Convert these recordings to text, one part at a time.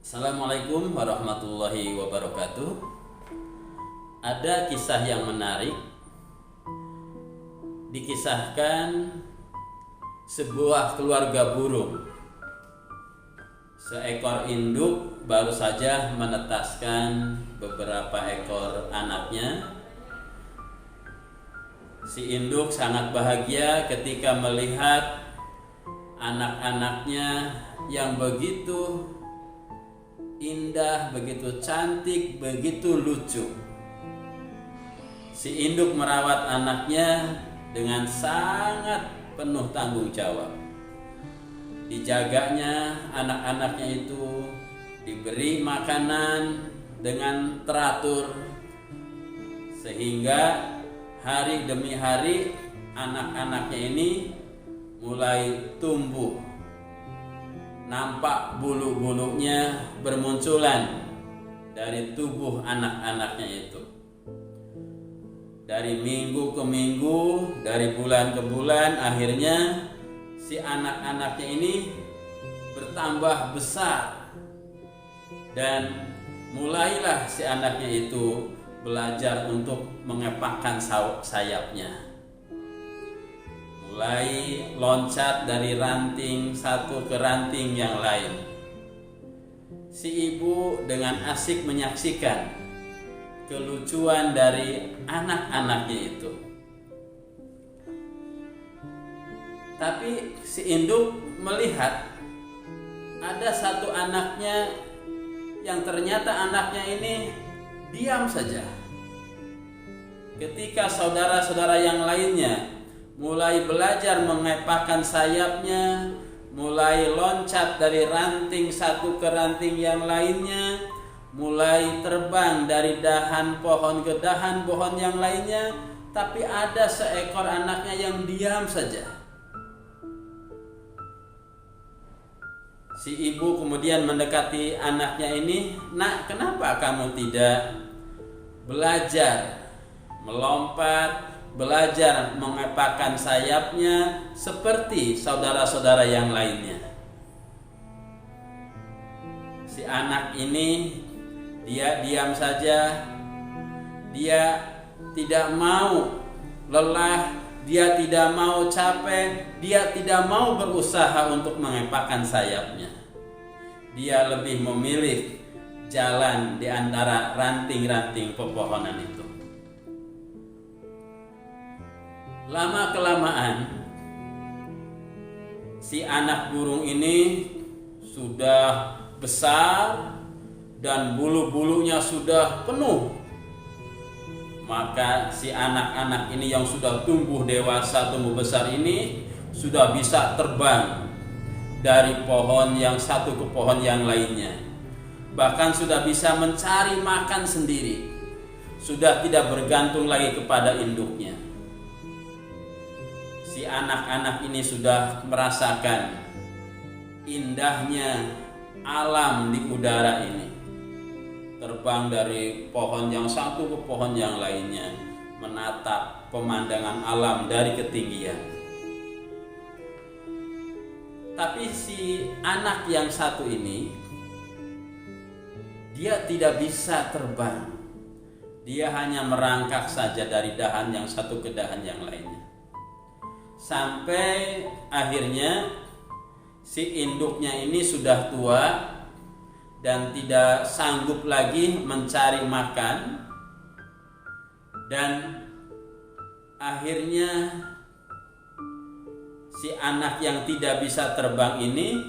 Assalamualaikum warahmatullahi wabarakatuh. Ada kisah yang menarik. Dikisahkan sebuah keluarga burung. Seekor induk baru saja menetaskan beberapa ekor anaknya. Si induk sangat bahagia ketika melihat anak-anaknya yang begitu indah, begitu cantik, begitu lucu. Si induk merawat anaknya dengan sangat penuh tanggung jawab. Dijaganya anak-anaknya itu, diberi makanan dengan teratur, sehingga hari demi hari anak-anaknya ini mulai tumbuh. Nampak bulu-bulunya bermunculan dari tubuh anak-anaknya itu. Dari minggu ke minggu, dari bulan ke bulan, akhirnya si anak-anaknya ini bertambah besar. Dan mulailah si anaknya itu belajar untuk mengepakkan sayapnya. Mulai loncat dari ranting satu ke ranting yang lain. Si ibu dengan asik menyaksikan kelucuan dari anak-anaknya itu. Tapi si induk melihat ada satu anaknya yang ternyata anaknya ini diam saja. Ketika saudara-saudara yang lainnya mulai belajar mengepakkan sayapnya, mulai loncat dari ranting satu ke ranting yang lainnya, mulai terbang dari dahan pohon ke dahan pohon yang lainnya, tapi ada seekor anaknya yang diam saja. Si ibu kemudian mendekati anaknya ini, "Nak, kenapa kamu tidak belajar melompat, belajar mengepakkan sayapnya seperti saudara-saudara yang lainnya?" Si anak ini dia diam saja. Dia tidak mau lelah, dia tidak mau capek, dia tidak mau berusaha untuk mengepakkan sayapnya. Dia lebih memilih jalan di antara ranting-ranting pepohonan itu. Lama-kelamaan si anak burung ini sudah besar dan bulu-bulunya sudah penuh. Maka si anak-anak ini yang sudah tumbuh dewasa, tumbuh besar ini sudah bisa terbang dari pohon yang satu ke pohon yang lainnya. Bahkan sudah bisa mencari makan sendiri. Sudah tidak bergantung lagi kepada induknya. Si anak-anak ini sudah merasakan indahnya alam di udara ini. Terbang dari pohon yang satu ke pohon yang lainnya, menatap pemandangan alam dari ketinggian. Tapi si anak yang satu ini, dia tidak bisa terbang. Dia hanya merangkak saja dari dahan yang satu ke dahan yang lainnya. Sampai akhirnya si induknya ini sudah tua dan tidak sanggup lagi mencari makan, dan akhirnya si anak yang tidak bisa terbang ini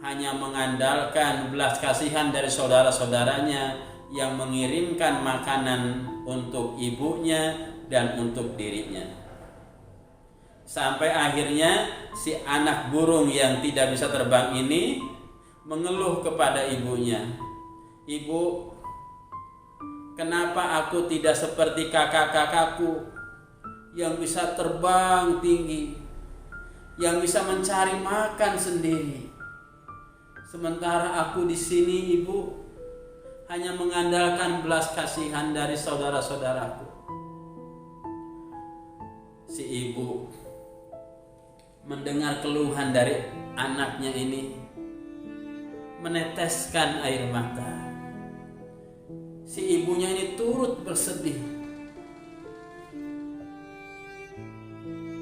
hanya mengandalkan belas kasihan dari saudara-saudaranya yang mengirimkan makanan untuk ibunya dan untuk dirinya. Sampai akhirnya si anak burung yang tidak bisa terbang ini mengeluh kepada ibunya, "Ibu, kenapa aku tidak seperti kakak-kakakku yang bisa terbang tinggi, yang bisa mencari makan sendiri? Sementara aku di sini, Ibu, hanya mengandalkan belas kasihan dari saudara-saudaraku." Si ibu mendengar keluhan dari anaknya ini, meneteskan air mata. Si ibunya ini turut bersedih.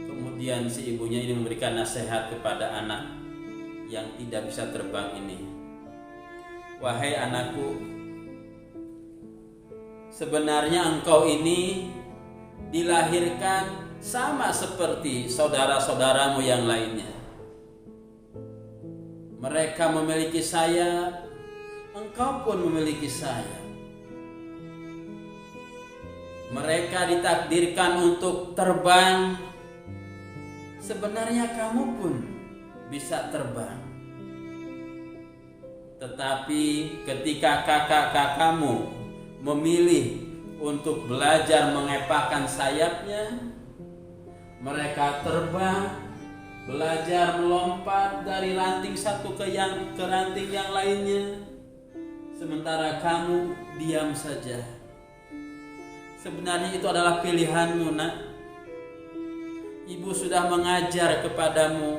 Kemudian si ibunya ini memberikan nasihat kepada anak yang tidak bisa terbang ini. Wahai anakku, sebenarnya engkau ini dilahirkan sama seperti saudara-saudaramu yang lainnya. Mereka memiliki sayap, engkau pun memiliki sayap. Mereka ditakdirkan untuk terbang, sebenarnya kamu pun bisa terbang. Tetapi ketika kakak-kakakmu memilih untuk belajar mengepakkan sayapnya, mereka terbang, belajar melompat dari ranting satu ke ranting yang lainnya, sementara kamu diam saja. Sebenarnya itu adalah pilihanmu, nak. Ibu sudah mengajar kepadamu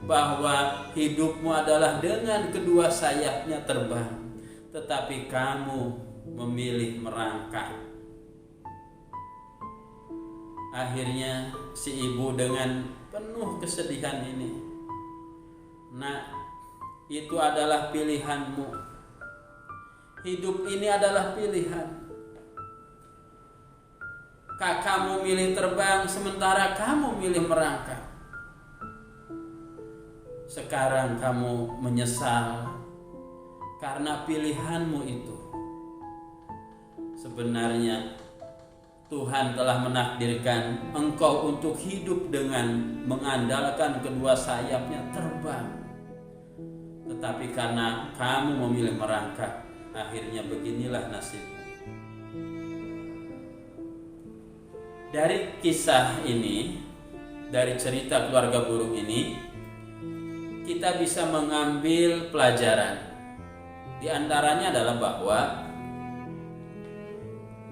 bahwa hidupmu adalah dengan kedua sayapnya terbang, tetapi kamu memilih merangkak. Akhirnya si ibu dengan penuh kesedihan ini, nak, itu adalah pilihanmu. Hidup ini adalah pilihan. Kakakmu milih terbang, sementara kamu milih merangkak. Sekarang kamu menyesal karena pilihanmu itu. Sebenarnya Tuhan telah menakdirkan engkau untuk hidup dengan mengandalkan kedua sayapnya terbang. Tetapi karena kamu memilih merangkak, akhirnya beginilah nasibmu. Dari kisah ini, dari cerita keluarga burung ini, kita bisa mengambil pelajaran. Di antaranya adalah bahwa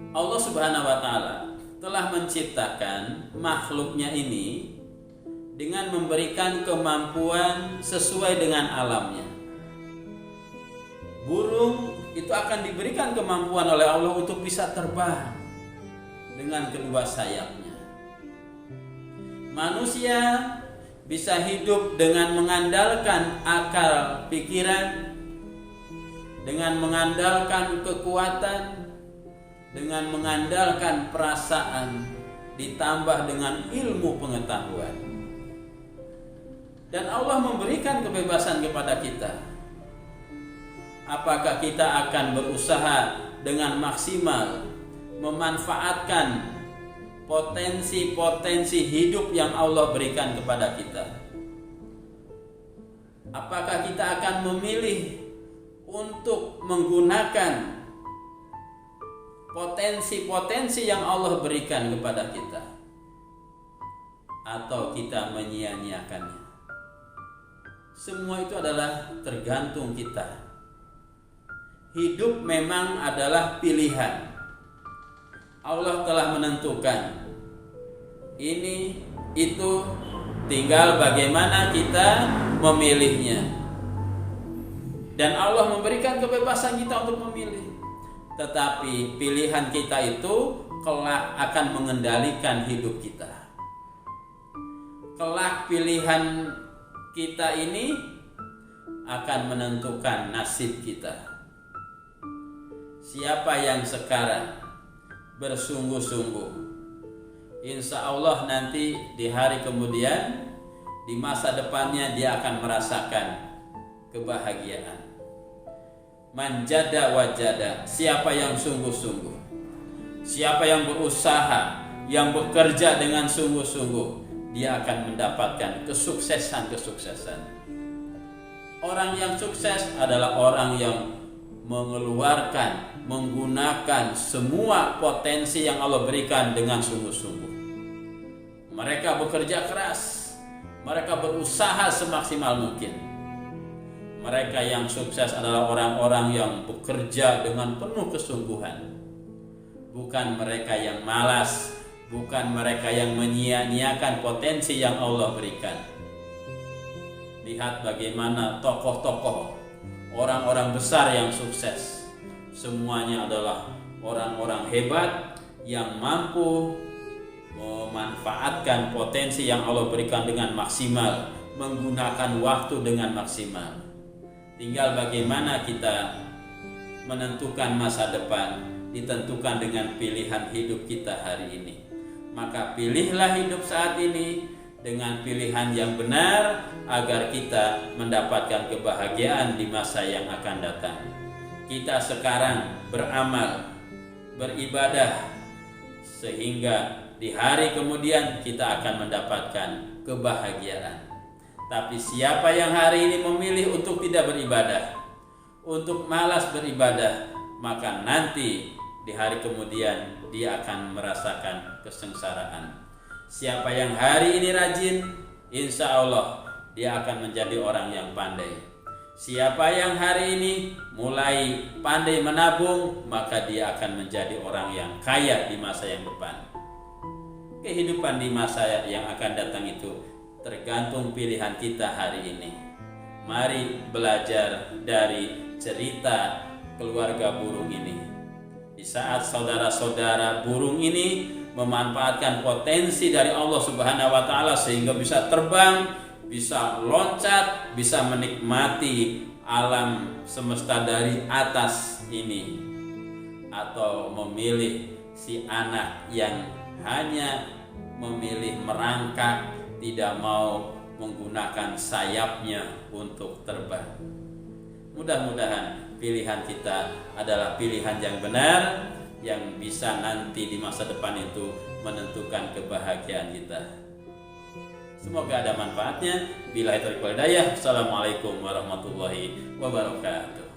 Allah Subhanahu wa Ta'ala telah menciptakan makhluknya ini dengan memberikan kemampuan sesuai dengan alamnya. Burung itu akan diberikan kemampuan oleh Allah untuk bisa terbang dengan kedua sayapnya. Manusia bisa hidup dengan mengandalkan akal pikiran, dengan mengandalkan kekuatan, dengan mengandalkan perasaan, ditambah dengan ilmu pengetahuan. Dan Allah memberikan kebebasan kepada kita. Apakah kita akan berusaha dengan maksimal memanfaatkan potensi-potensi hidup yang Allah berikan kepada kita? Apakah kita akan memilih untuk menggunakan potensi-potensi yang Allah berikan kepada kita, atau kita menyia-nyiakannya? Semua itu adalah tergantung kita. Hidup memang adalah pilihan. Allah telah menentukan ini, itu, tinggal bagaimana kita memilihnya. Dan Allah memberikan kebebasan kita untuk memilih. Tetapi pilihan kita itu kelak akan mengendalikan hidup kita. Kelak pilihan kita ini akan menentukan nasib kita. Siapa yang sekarang bersungguh-sungguh, insya Allah nanti di hari kemudian, di masa depannya dia akan merasakan kebahagiaan. Manjada wajada, siapa yang sungguh-sungguh, siapa yang berusaha, yang bekerja dengan sungguh-sungguh, dia akan mendapatkan kesuksesan-kesuksesan. Orang yang sukses adalah orang yang mengeluarkan, menggunakan semua potensi yang Allah berikan dengan sungguh-sungguh. Mereka bekerja keras, mereka berusaha semaksimal mungkin. Mereka yang sukses adalah orang-orang yang bekerja dengan penuh kesungguhan. Bukan mereka yang malas, bukan mereka yang menyia-nyiakan potensi yang Allah berikan. Lihat bagaimana tokoh-tokoh orang-orang besar yang sukses. Semuanya adalah orang-orang hebat yang mampu memanfaatkan potensi yang Allah berikan dengan maksimal, menggunakan waktu dengan maksimal. Tinggal bagaimana kita menentukan masa depan, ditentukan dengan pilihan hidup kita hari ini. Maka pilihlah hidup saat ini dengan pilihan yang benar agar kita mendapatkan kebahagiaan di masa yang akan datang. Kita sekarang beramal, beribadah, sehingga di hari kemudian kita akan mendapatkan kebahagiaan. Tapi siapa yang hari ini memilih untuk tidak beribadah, untuk malas beribadah, maka nanti di hari kemudian dia akan merasakan kesengsaraan. Siapa yang hari ini rajin, insya Allah dia akan menjadi orang yang pandai. Siapa yang hari ini mulai pandai menabung, maka dia akan menjadi orang yang kaya di masa yang depan. Kehidupan di masa yang akan datang itu tergantung pilihan kita hari ini. Mari belajar dari cerita keluarga burung ini. Di saat saudara-saudara burung ini memanfaatkan potensi dari Allah Subhanahu wa taala sehingga bisa terbang, bisa loncat, bisa menikmati alam semesta dari atas ini, atau memilih si anak yang hanya memilih merangkak, tidak mau menggunakan sayapnya untuk terbang. Mudah-mudahan pilihan kita adalah pilihan yang benar, yang bisa nanti di masa depan itu menentukan kebahagiaan kita. Semoga ada manfaatnya. Billahi taufiq wal hidayah. Assalamualaikum warahmatullahi wabarakatuh.